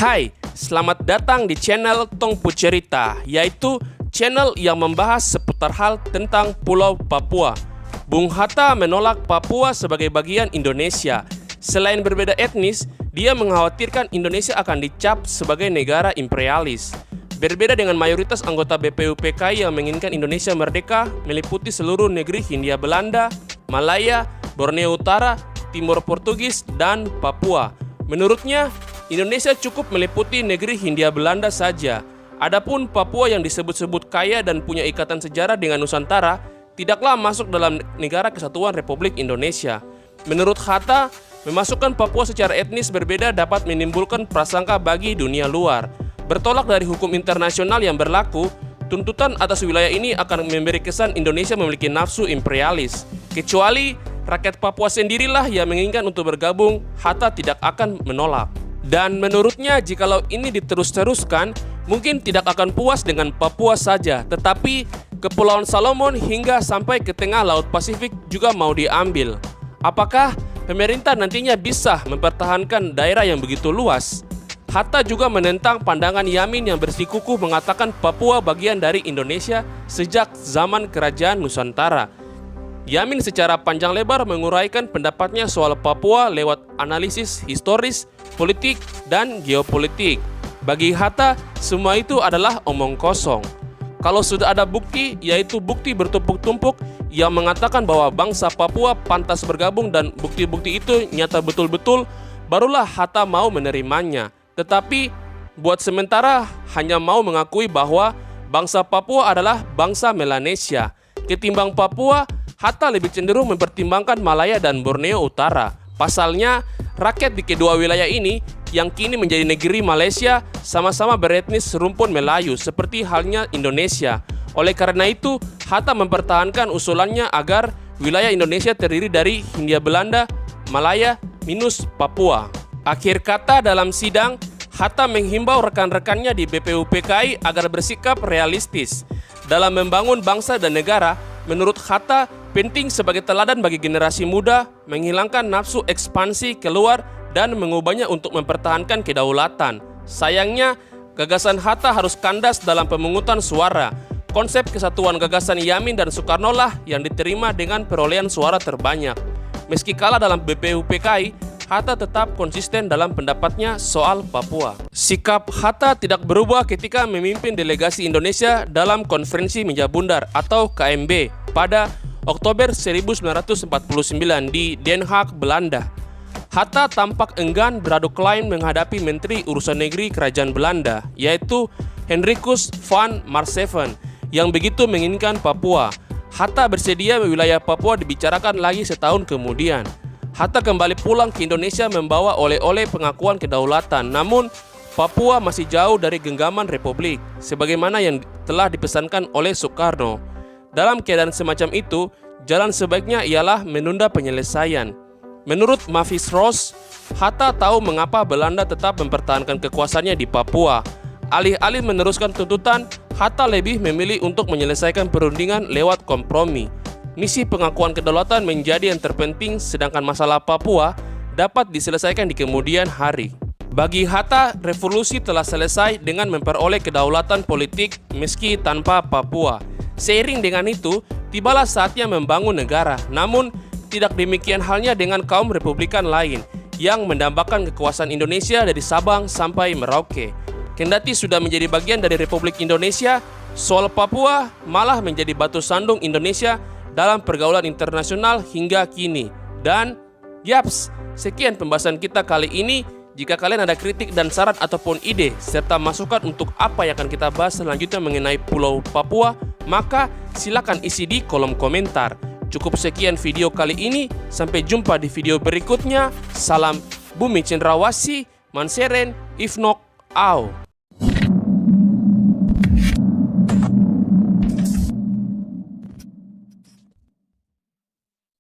Hai, selamat datang di channel Tongpu Cerita, yaitu channel yang membahas seputar hal tentang Pulau Papua. Bung Hatta menolak Papua sebagai bagian Indonesia. Selain berbeda etnis, dia mengkhawatirkan Indonesia akan dicap sebagai negara imperialis. Berbeda dengan mayoritas anggota BPUPKI yang menginginkan Indonesia merdeka meliputi seluruh negeri Hindia Belanda, Malaya, Borneo Utara, Timor Portugis, dan Papua. Menurutnya, Indonesia cukup meliputi negeri Hindia Belanda saja. Adapun Papua yang disebut-sebut kaya dan punya ikatan sejarah dengan Nusantara, tidaklah masuk dalam Negara Kesatuan Republik Indonesia. Menurut Hatta, memasukkan Papua secara etnis berbeda dapat menimbulkan prasangka bagi dunia luar. Bertolak dari hukum internasional yang berlaku, tuntutan atas wilayah ini akan memberi kesan Indonesia memiliki nafsu imperialis. Kecuali rakyat Papua sendirilah yang menginginkan untuk bergabung, Hatta tidak akan menolak. Dan menurutnya jikalau ini diterus-teruskan, mungkin tidak akan puas dengan Papua saja, tetapi Kepulauan Salomon hingga sampai ke tengah Laut Pasifik juga mau diambil. Apakah pemerintah nantinya bisa mempertahankan daerah yang begitu luas? Hatta juga menentang pandangan Yamin yang bersikukuh mengatakan Papua bagian dari Indonesia sejak zaman Kerajaan Nusantara. Yamin secara panjang lebar menguraikan pendapatnya soal Papua lewat analisis historis, politik, dan geopolitik. Bagi Hatta, semua itu adalah omong kosong. Kalau sudah ada bukti, yaitu bukti bertumpuk-tumpuk yang mengatakan bahwa bangsa Papua pantas bergabung dan bukti-bukti itu nyata betul-betul, barulah Hatta mau menerimanya. Tetapi, buat sementara hanya mau mengakui bahwa bangsa Papua adalah bangsa Melanesia. Ketimbang Papua, Hatta lebih cenderung mempertimbangkan Malaya dan Borneo Utara. Pasalnya, rakyat di kedua wilayah ini yang kini menjadi negeri Malaysia sama-sama beretnis serumpun Melayu seperti halnya Indonesia. Oleh karena itu, Hatta mempertahankan usulannya agar wilayah Indonesia terdiri dari Hindia Belanda, Malaya, minus Papua. Akhir kata dalam sidang, Hatta menghimbau rekan-rekannya di BPUPKI agar bersikap realistis. Dalam membangun bangsa dan negara, menurut Hatta, penting sebagai teladan bagi generasi muda menghilangkan nafsu ekspansi keluar dan mengubahnya untuk mempertahankan kedaulatan. Sayangnya, gagasan Hatta harus kandas dalam pemungutan suara. Konsep kesatuan gagasan Yamin dan Soekarno lah yang diterima dengan perolehan suara terbanyak. Meski kalah dalam BPUPKI, Hatta tetap konsisten dalam pendapatnya soal Papua. Sikap Hatta tidak berubah ketika memimpin delegasi Indonesia dalam Konferensi Meja Bundar atau KMB pada Oktober 1949 di Den Haag, Belanda. Hatta tampak enggan beradu klaim menghadapi Menteri Urusan Negeri Kerajaan Belanda, yaitu Hendrikus van Marsseven, yang begitu menginginkan Papua. Hatta bersedia wilayah Papua dibicarakan lagi setahun kemudian. Hatta kembali pulang ke Indonesia membawa oleh-oleh pengakuan kedaulatan, namun Papua masih jauh dari genggaman republik, sebagaimana yang telah dipesankan oleh Soekarno. Dalam keadaan semacam itu, jalan sebaiknya ialah menunda penyelesaian. Menurut Mavis Ross, Hatta tahu mengapa Belanda tetap mempertahankan kekuasaannya di Papua. Alih-alih meneruskan tuntutan, Hatta lebih memilih untuk menyelesaikan perundingan lewat kompromi. Misi pengakuan kedaulatan menjadi yang terpenting, sedangkan masalah Papua dapat diselesaikan di kemudian hari. Bagi Hatta, revolusi telah selesai dengan memperoleh kedaulatan politik meski tanpa Papua. Seiring dengan itu, tibalah saatnya membangun negara. Namun, tidak demikian halnya dengan kaum republikan lain yang mendambakan kekuasaan Indonesia dari Sabang sampai Merauke. Kendati sudah menjadi bagian dari Republik Indonesia, soal Papua malah menjadi batu sandung Indonesia dalam pergaulan internasional hingga kini. Dan, yaps, sekian pembahasan kita kali ini. Jika kalian ada kritik dan saran ataupun ide, serta masukan untuk apa yang akan kita bahas selanjutnya mengenai Pulau Papua, maka silakan isi di kolom komentar. Cukup sekian video kali ini, sampai jumpa di video berikutnya. Salam Bumi Cendrawasih, Manseren, Ifnok, Au.